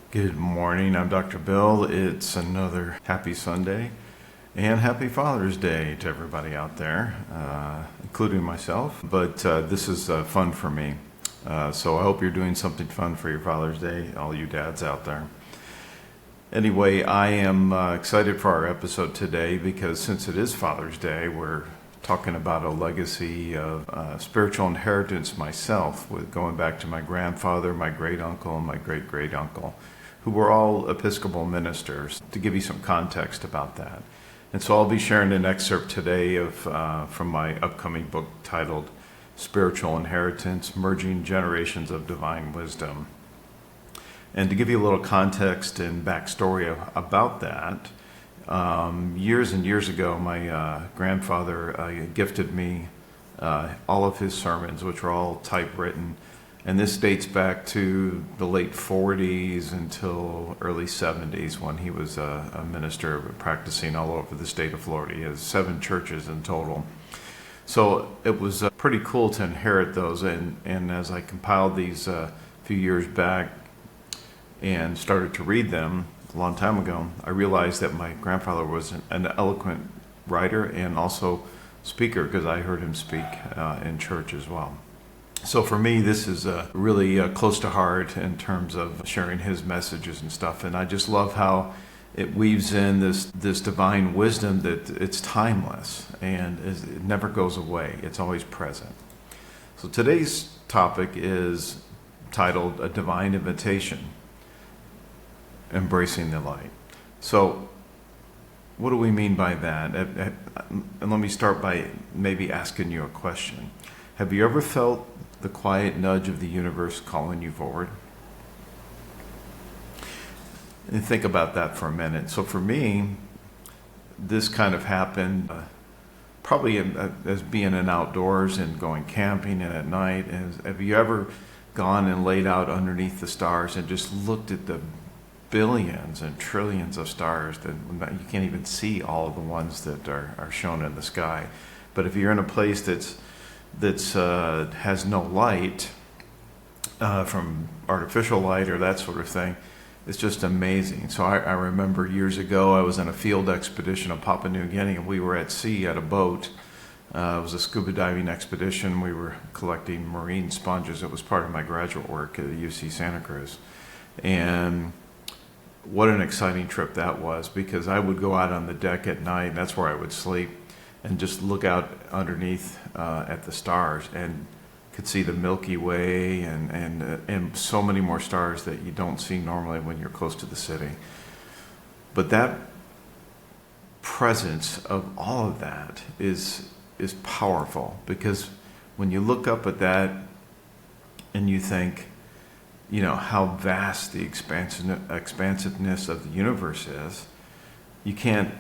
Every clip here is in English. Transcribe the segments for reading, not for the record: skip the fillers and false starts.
Good morning. I'm Dr. Bill. It's another happy Sunday and happy Father's Day to everybody out there, including myself. But this is fun for me. So I hope you're doing something fun for your Father's Day, all you dads out there. Anyway, I am excited for our episode today because since it is Father's Day, we're talking about a legacy of spiritual inheritance myself, with going back to my grandfather, my great uncle, and my great great uncle, who were all Episcopal ministers, to give you some context about that. And so I'll be sharing an excerpt today from my upcoming book titled Spiritual Inheritance: Merging Generations of Divine Wisdom. And to give you a little context and backstory about that, years and years ago, my grandfather gifted me all of his sermons, which were all typewritten. And this dates back to the late 40s until early 70s, when he was a minister practicing all over the state of Florida. He has 7 churches in total. So it was pretty cool to inherit those. And as I compiled these a few years back and started to read them a long time ago, I realized that my grandfather was an eloquent writer and also speaker, because I heard him speak in church as well. So for me, this is really close to heart in terms of sharing his messages and stuff. And I just love how it weaves in this divine wisdom that it's timeless and it never goes away. It's always present. So today's topic is titled A Divine Invitation: Embracing the Light. So what do we mean by that? And let me start by maybe asking you a question. Have you ever felt the quiet nudge of the universe calling you forward? And think about that for a minute. So for me, this kind of happened probably as being in outdoors and going camping and at night. And have you ever gone and laid out underneath the stars and just looked at the billions and trillions of stars that you can't even see all of the ones that are shown in the sky? But if you're in a place that's has no light from artificial light or that sort of thing, it's just amazing. So I remember years ago I was on a field expedition in Papua New Guinea, and we were at sea at a boat. It was a scuba diving expedition. We were collecting marine sponges. It was part of my graduate work at UC Santa Cruz. And what an exciting trip that was, because I would go out on the deck at night, and that's where I would sleep, and just look out underneath at the stars, and could see the Milky Way and so many more stars that you don't see normally when you're close to the city. But that presence of all of that is powerful, because when you look up at that and you think, you know, how vast the expansiveness of the universe is, you can't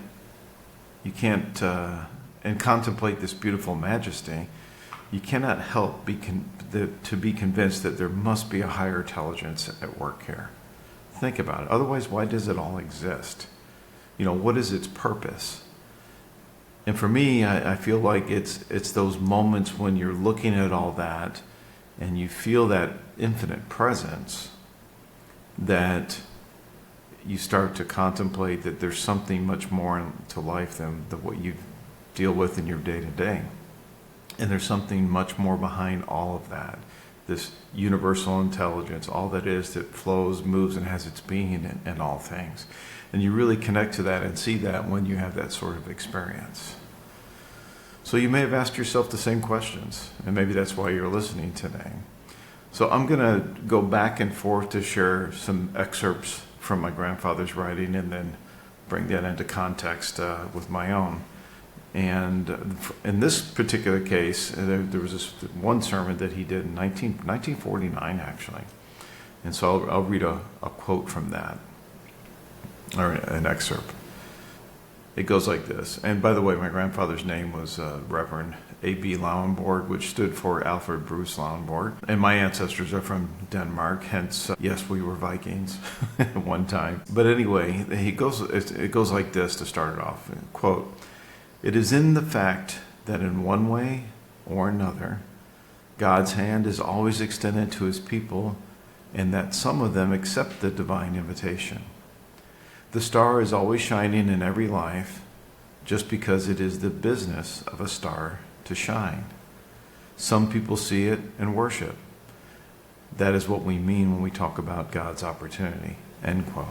and contemplate this beautiful majesty, you cannot help to be convinced that there must be a higher intelligence at work here. Think about it. Otherwise, why does it all exist? You know, what is its purpose? And for me, I feel like it's those moments when you're looking at all that and you feel that infinite presence, that you start to contemplate that there's something much more to life than what you deal with in your day-to-day. And there's something much more behind all of that, this universal intelligence, all that is, that flows, moves, and has its being in all things. And you really connect to that and see that when you have that sort of experience. So you may have asked yourself the same questions, and maybe that's why you're listening today. So I'm going to go back and forth to share some excerpts from my grandfather's writing, and then bring that into context with my own. And in this particular case, there was this one sermon that he did in 1949, actually. And so I'll read a quote from that, or an excerpt. It goes like this. And by the way, my grandfather's name was Reverend A.B. Lauenborg, which stood for Alfred Bruce Lauenborg. And my ancestors are from Denmark, hence, yes, we were Vikings at one time. But anyway, it goes like this to start it off. Quote, "It is in the fact that in one way or another, God's hand is always extended to his people and that some of them accept the divine invitation. The star is always shining in every life just because it is the business of a star to shine. Some people see it and worship. That is what we mean when we talk about God's opportunity. End quote.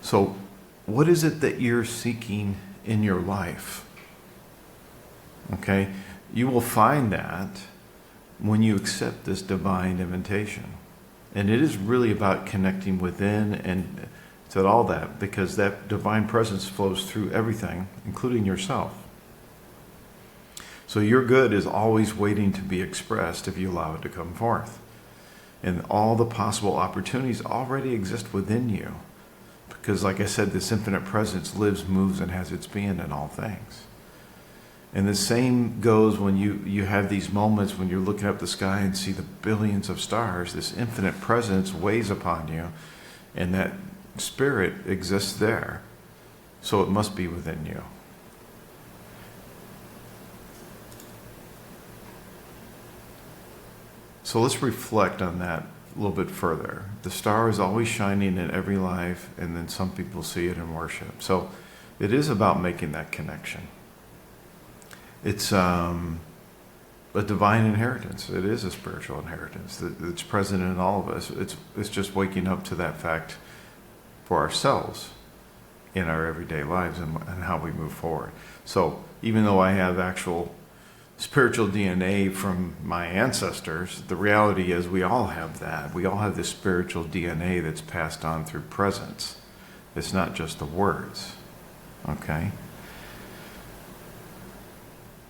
So, what is it that you're seeking in your life? Okay? You will find that when you accept this divine invitation. And it is really about connecting within and to all that, because that divine presence flows through everything, including yourself. So your good is always waiting to be expressed if you allow it to come forth. And all the possible opportunities already exist within you. Because like I said, this infinite presence lives, moves, and has its being in all things. And the same goes when you have these moments when you're looking up the sky and see the billions of stars. This infinite presence weighs upon you, and that spirit exists there. So it must be within you. So let's reflect on that a little bit further. The star is always shining in every life, and then some people see it and worship. So it is about making that connection. It's a divine inheritance. It is a spiritual inheritance that's present in all of us. It's just waking up to that fact for ourselves in our everyday lives and how we move forward. So even though I have actual spiritual DNA from my ancestors, the reality is we all have that. We all have this spiritual DNA that's passed on through presence. It's not just the words. Okay?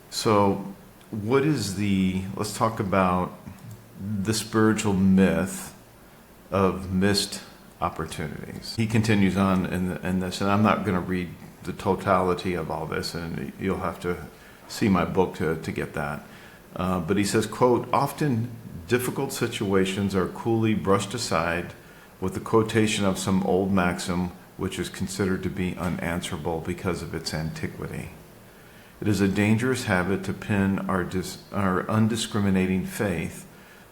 So let's talk about the spiritual myth of missed opportunities. He continues on in this, and I'm not going to read the totality of all this, and you'll have to see my book to get that. But he says, quote, often difficult situations are coolly brushed aside with the quotation of some old maxim which is considered to be unanswerable because of its antiquity. It is a dangerous habit to pin our undiscriminating faith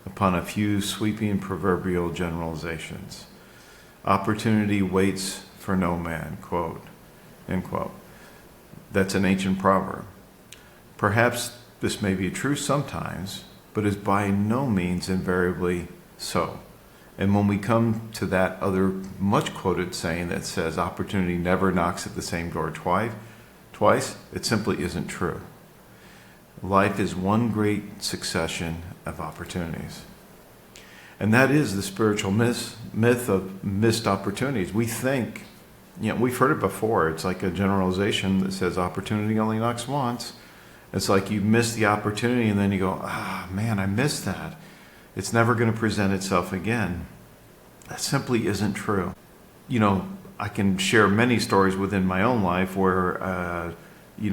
upon a few sweeping proverbial generalizations. Opportunity waits for no man, quote, end quote. That's an ancient proverb. Perhaps this may be true sometimes, but is by no means invariably so. And when we come to that other much quoted saying that says opportunity never knocks at the same door twice, it simply isn't true. Life is one great succession of opportunities. And that is the spiritual myth of missed opportunities. We think, we've heard it before. It's like a generalization that says opportunity only knocks once. It's like you miss the opportunity and then you go, man, I missed that. It's never going to present itself again. That simply isn't true. I can share many stories within my own life where,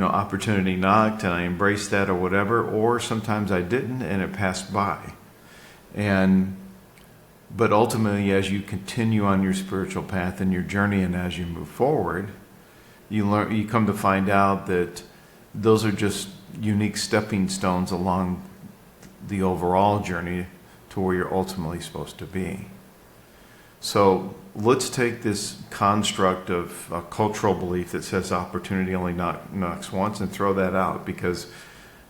opportunity knocked and I embraced that or whatever, or sometimes I didn't and it passed by. But ultimately, as you continue on your spiritual path and your journey and as you move forward, you come to find out that those are just unique stepping stones along the overall journey to where you're ultimately supposed to be. So let's take this construct of a cultural belief that says opportunity only knocks once and throw that out because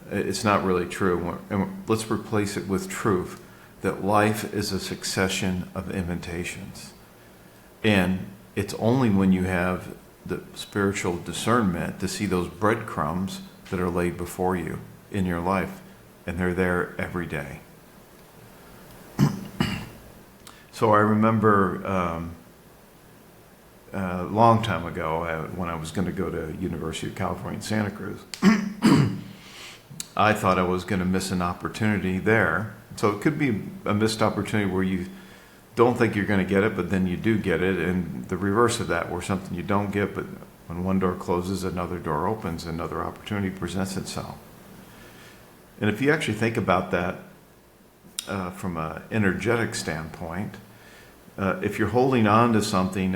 it's not really true. And let's replace it with truth, that life is a succession of invitations. And it's only when you have the spiritual discernment to see those breadcrumbs that are laid before you in your life, and they're there every day. So I remember a long time ago when I was going to go to University of California in Santa Cruz, I thought I was going to miss an opportunity there. So it could be a missed opportunity where you don't think you're going to get it, but then you do get it, and the reverse of that, where something you don't get, but when one door closes, another door opens, another opportunity presents itself. And if you actually think about that from an energetic standpoint, if you're holding on to something,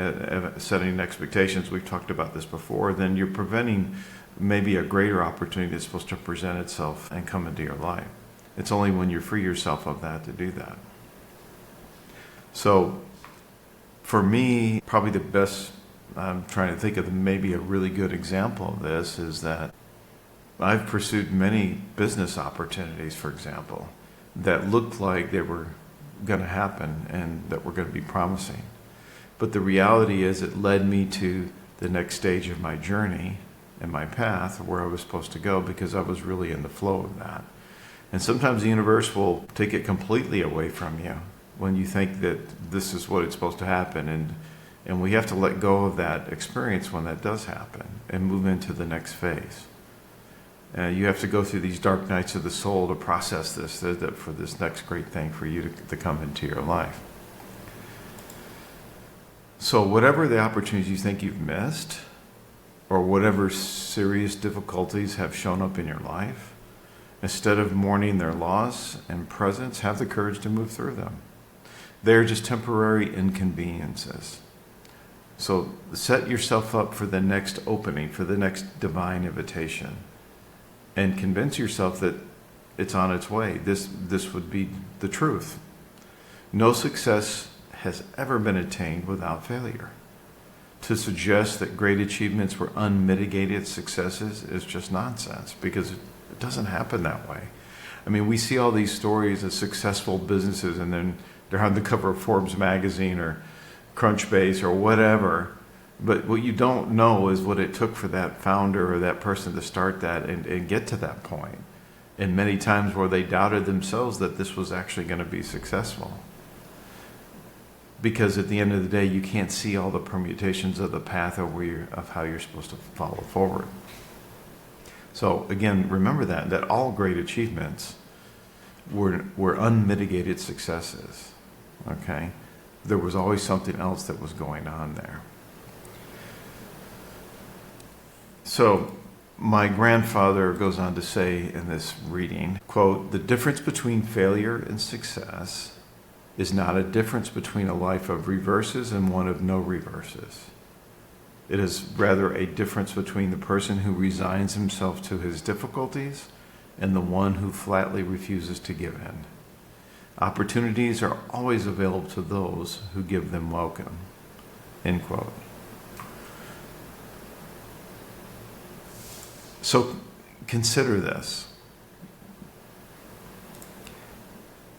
setting expectations, we've talked about this before, then you're preventing maybe a greater opportunity that's supposed to present itself and come into your life. It's only when you free yourself of that to do that. So for me, probably the best, I'm trying to think of maybe a really good example of this, is that I've pursued many business opportunities, for example, that looked like they were going to happen and that were going to be promising. But the reality is it led me to the next stage of my journey and my path where I was supposed to go, because I was really in the flow of that. And sometimes the universe will take it completely away from you when you think that this is what it's supposed to happen. And we have to let go of that experience when that does happen and move into the next phase. You have to go through these dark nights of the soul to process this, for this next great thing for you to come into your life. So whatever the opportunities you think you've missed, or whatever serious difficulties have shown up in your life, instead of mourning their loss and presence, have the courage to move through them. They're just temporary inconveniences. So set yourself up for the next opening, for the next divine invitation, and convince yourself that it's on its way. This would be the truth. No success has ever been attained without failure. To suggest that great achievements were unmitigated successes is just nonsense, because it doesn't happen that way. I mean, we see all these stories of successful businesses, and then they're on the cover of Forbes magazine or Crunchbase or whatever. But what you don't know is what it took for that founder or that person to start that and get to that point. And many times where they doubted themselves that this was actually going to be successful. Because at the end of the day, you can't see all the permutations of the path of how you're supposed to follow forward. So again, remember that all great achievements were unmitigated successes. Okay? There was always something else that was going on there. So my grandfather goes on to say in this reading, quote, "The difference between failure and success is not a difference between a life of reverses and one of no reverses. It is rather a difference between the person who resigns himself to his difficulties and the one who flatly refuses to give in. Opportunities are always available to those who give them welcome." End quote. So consider this.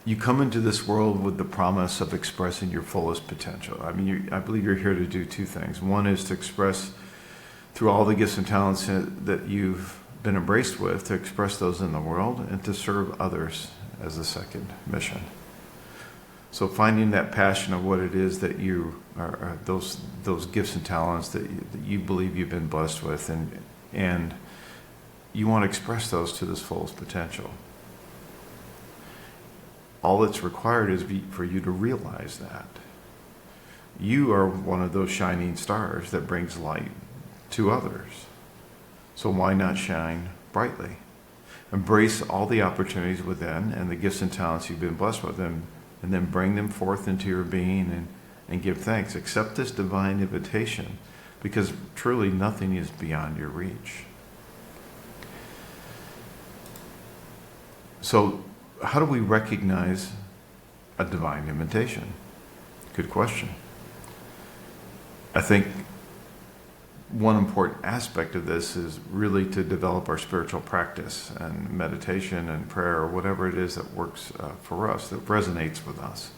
You come into this world with the promise of expressing your fullest potential. I mean, I believe you're here to do two things. One is to express, through all the gifts and talents that you've been embraced with, to express those in the world, and to serve others as the second mission. So finding that passion of what it is that you are, those gifts and talents that you believe you've been blessed with, and you want to express those to this fullest potential. All that's required is for you to realize that. You are one of those shining stars that brings light to others. So why not shine brightly? Embrace all the opportunities within and the gifts and talents you've been blessed with, and then bring them forth into your being and give thanks. Accept this divine invitation, because truly nothing is beyond your reach. So how do we recognize a divine invitation? Good question. I think one important aspect of this is really to develop our spiritual practice and meditation and prayer, or whatever it is that works for us, that resonates with us.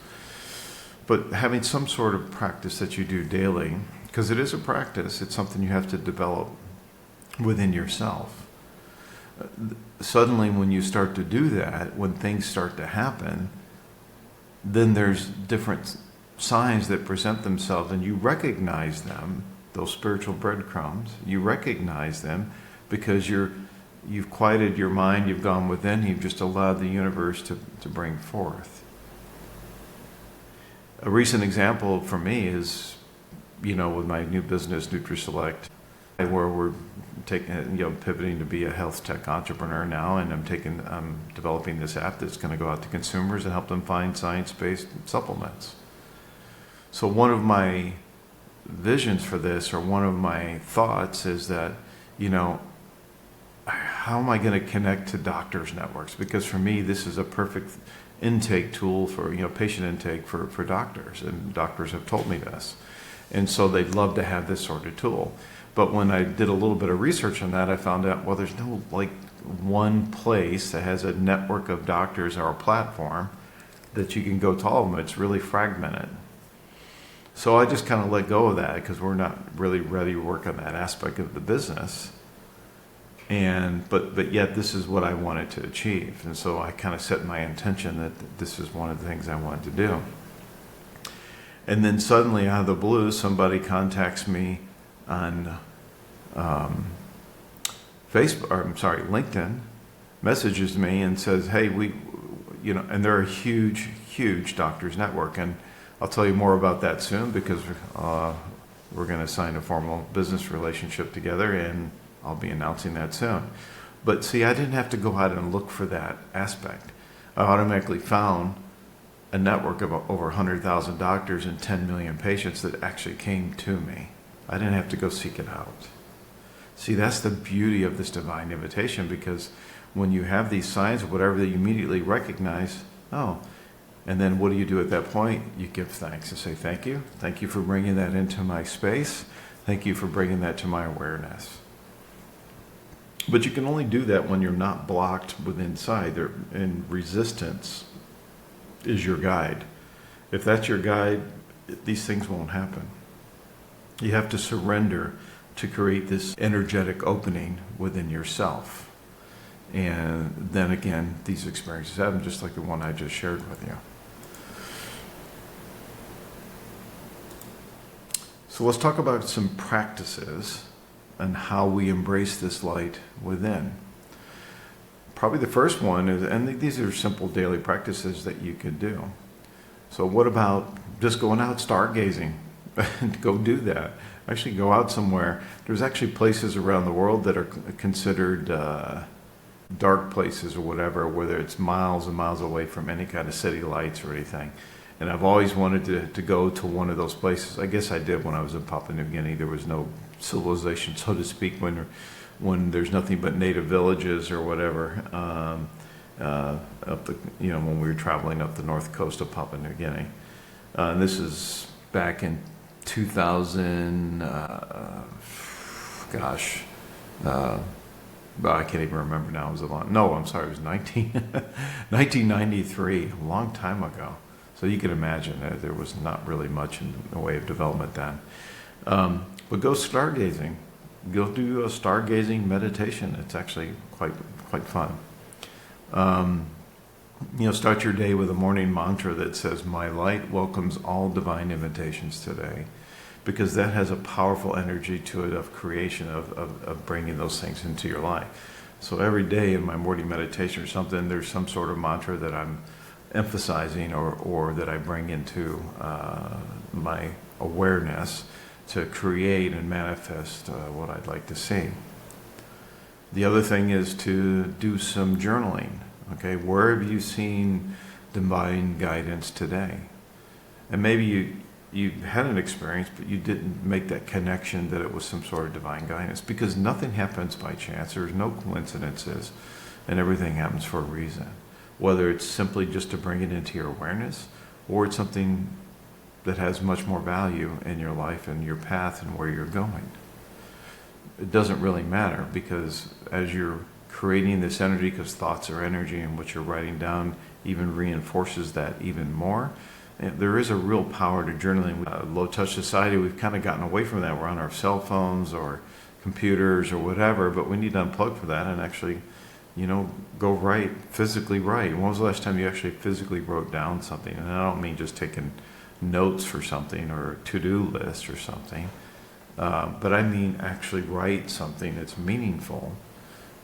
But having some sort of practice that you do daily, because it is a practice, it's something you have to develop within yourself. Suddenly when you start to do that, when things start to happen, then there's different signs that present themselves, and you recognize them, those spiritual breadcrumbs. You recognize them because you've quieted your mind, you've gone within, you've just allowed the universe to bring forth. A recent example for me is, with my new business, NutriSelect, where we're pivoting to be a health tech entrepreneur now, and I'm developing this app that's going to go out to consumers and help them find science-based supplements. So one of my visions for this, or one of my thoughts, is that, how am I going to connect to doctors' networks? Because for me, this is a perfect intake tool for, patient intake for doctors, and doctors have told me this. And so they'd love to have this sort of tool. But when I did a little bit of research on that, I found out, well, there's no one place that has a network of doctors or a platform that you can go to all of them. It's really fragmented. So I just kind of let go of that because we're not really ready to work on that aspect of the business. But yet this is what I wanted to achieve. And so I kind of set my intention that this is one of the things I wanted to do. And then suddenly out of the blue, somebody contacts me on LinkedIn, messages me and says, hey, and they're a huge, huge doctors network. And I'll tell you more about that soon because we're going to sign a formal business relationship together, and I'll be announcing that soon. But see, I didn't have to go out and look for that aspect. I automatically found a network of over 100,000 doctors and 10 million patients that actually came to me. I didn't have to go seek it out. See, that's the beauty of this divine invitation, because when you have these signs or whatever, that you immediately recognize, and then what do you do at that point? You give thanks and say, thank you. Thank you for bringing that into my space. Thank you for bringing that to my awareness. But you can only do that when you're not blocked within inside, and resistance is your guide. If that's your guide, these things won't happen. You have to surrender to create this energetic opening within yourself. And then again, these experiences happen, just like the one I just shared with you. So let's talk about some practices and how we embrace this light within. Probably the first one is, and these are simple daily practices that you can do. So what about just going out stargazing? Go do that. Actually go out somewhere. There's actually places around the world that are considered dark places or whatever, whether it's miles and miles away from any kind of city lights or anything. And I've always wanted to go to one of those places. I guess I did when I was in Papua New Guinea. There was no civilization, so to speak, when there's nothing but native villages or whatever, when we were traveling up the north coast of Papua New Guinea. And this is back in 2000, I can't even remember now. It was it was 1993, a long time ago. So you can imagine that there was not really much in the way of development then. But go stargazing. Go do a stargazing meditation. It's actually quite fun. Start your day with a morning mantra that says, my light welcomes all divine invitations today, because that has a powerful energy to it of creation, of bringing those things into your life. So every day in my morning meditation or something, there's some sort of mantra that I'm emphasizing or that I bring into my awareness to create and manifest what I'd like to see. The other thing is to do some journaling. Okay, where have you seen divine guidance today? And maybe you had an experience, but you didn't make that connection that it was some sort of divine guidance, because nothing happens by chance. There's no coincidences, and everything happens for a reason. Whether it's simply just to bring it into your awareness, or it's something that has much more value in your life and your path and where you're going. It doesn't really matter, because as you're creating this energy, because thoughts are energy, and what you're writing down even reinforces that even more. And there is a real power to journaling. Low-touch society, we've kind of gotten away from that. We're on our cell phones or computers or whatever, but we need to unplug for that and actually, go write, physically write. When was the last time you actually physically wrote down something? And I don't mean just taking notes for something or a to-do list or something, but I mean actually write something that's meaningful,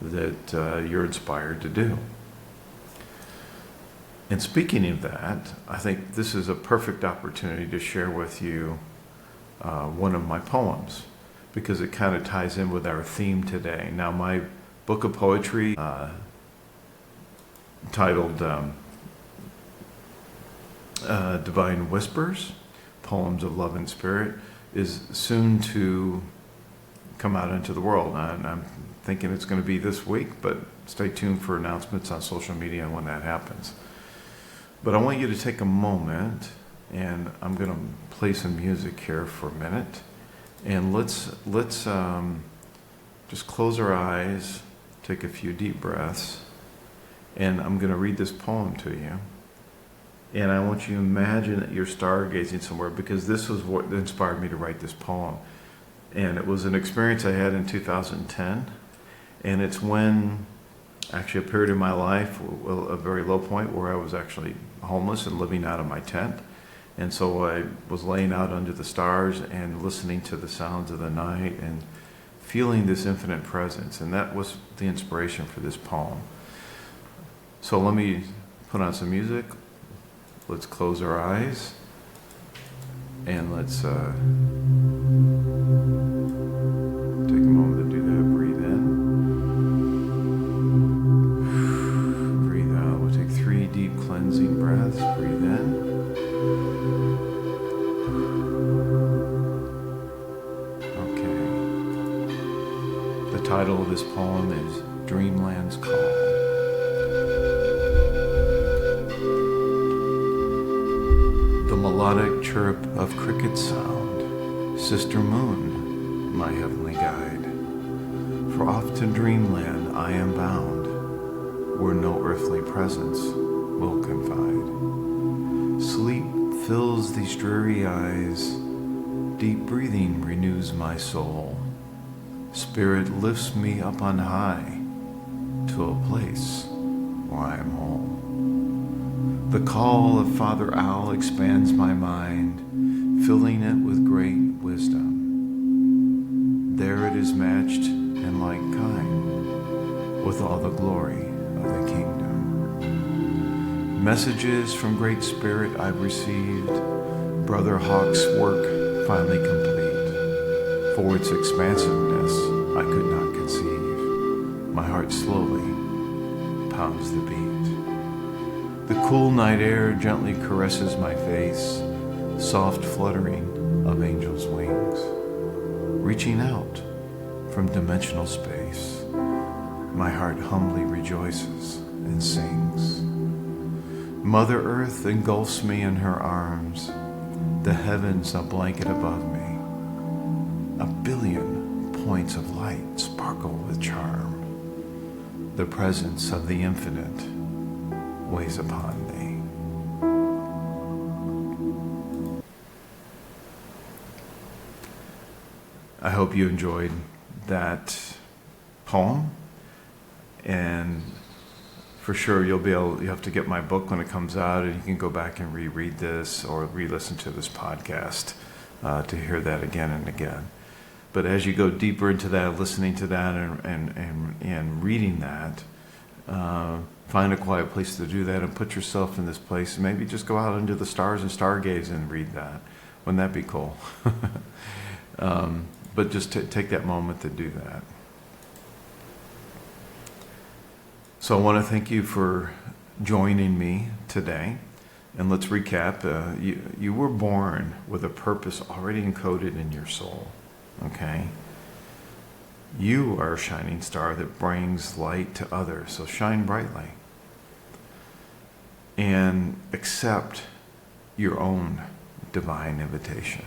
that you're inspired to do. And speaking of that, I think this is a perfect opportunity to share with you one of my poems, because it kind of ties in with our theme today. Now, my book of poetry titled Divine Whispers, Poems of Love and Spirit, is soon to come out into the world. And I'm thinking it's going to be this week, but stay tuned for announcements on social media when that happens. But I want you to take a moment, and I'm going to play some music here for a minute, and let's just close our eyes, take a few deep breaths, and I'm going to read this poem to you. And I want you to imagine that you're stargazing somewhere, because this was what inspired me to write this poem. And it was an experience I had in 2010, and it's when actually a period in my life, a very low point, where I was actually homeless and living out of my tent. And so I was laying out under the stars and listening to the sounds of the night and feeling this infinite presence. And that was the inspiration for this poem. So let me put on some music. Let's close our eyes. And let's take a moment to do that. Breathe in. Breathe out. We'll take 3 deep cleansing breaths. Breathe in. The title of this poem is Dreamland's Call. The melodic chirp of cricket sound, sister moon, my heavenly guide. For off to dreamland I am bound, where no earthly presence will confide. Sleep fills these dreary eyes, deep breathing renews my soul. Spirit lifts me up on high to a place where I am whole. The call of Father Owl expands my mind, filling it with great wisdom. There it is matched in like kind with all the glory of the kingdom. Messages from Great Spirit I've received, Brother Hawk's work finally complete. For its expansiveness I could not conceive. My heart slowly pounds the beat. The cool night air gently caresses my face, soft fluttering of angels' wings, reaching out from dimensional space. My heart humbly rejoices and sings. Mother Earth engulfs me in her arms, the heavens a blanket above me. A billion points of light sparkle with charm. The presence of the infinite weighs upon thee. I hope you enjoyed that poem, and for sure you have to get my book when it comes out, and you can go back and reread this or re-listen to this podcast to hear that again and again. But as you go deeper into that, listening to that and reading that, find a quiet place to do that and put yourself in this place. Maybe just go out under the stars and stargaze and read that. Wouldn't that be cool? But just take that moment to do that. So I want to thank you for joining me today. And let's recap. You were born with a purpose already encoded in your soul. Okay? You are a shining star that brings light to others, so shine brightly. And accept your own divine invitation.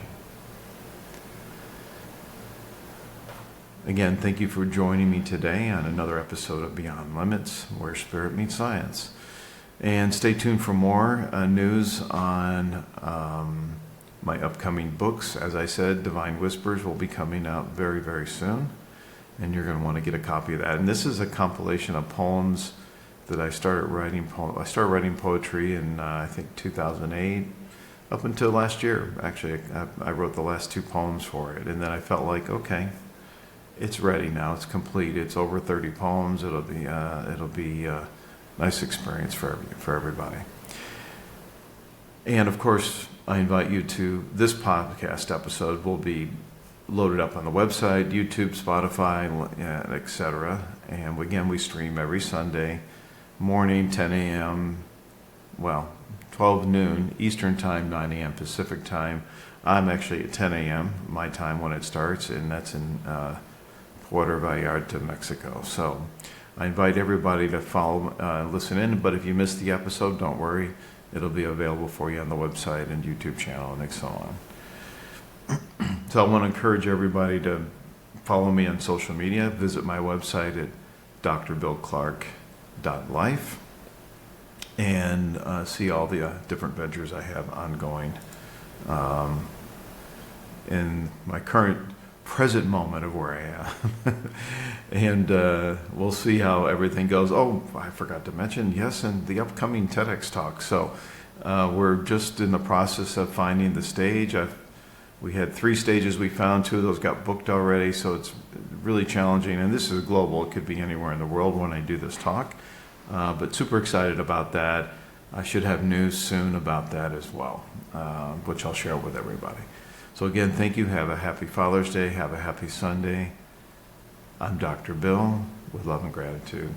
Again, thank you for joining me today on another episode of Beyond Limits, where spirit meets science. And stay tuned for more news on my upcoming books. As I said, Divine Whispers will be coming out very, very soon. And you're going to want to get a copy of that. And this is a compilation of poems that I started writing. I started writing poetry in, I think, 2008, up until last year. Actually, I wrote the last 2 poems for it. And then I felt like, okay, it's ready now. It's complete. It's over 30 poems. It'll be a nice experience for everybody. And of course, I invite you to this podcast episode will be loaded up on the website, YouTube, Spotify, etc. And again, we stream every Sunday morning, 10 a.m., 12 noon Eastern Time, 9 a.m. Pacific Time. I'm actually at 10 a.m. my time when it starts, and that's in Puerto Vallarta, Mexico. So I invite everybody to follow, listen in. But if you missed the episode, don't worry. It'll be available for you on the website and YouTube channel and so on. So I want to encourage everybody to follow me on social media. Visit my website at drbillclark.life and see all the different ventures I have ongoing. In my present moment of where I am. And we'll see how everything goes. Oh, I forgot to mention, yes, and the upcoming TEDx talk. So we're just in the process of finding the stage. We had 3 stages we found. 2 of those got booked already, so it's really challenging. And this is global. It could be anywhere in the world when I do this talk. But super excited about that. I should have news soon about that as well, which I'll share with everybody. So again, thank you. Have a happy Father's Day. Have a happy Sunday. I'm Dr. Bill with love and gratitude.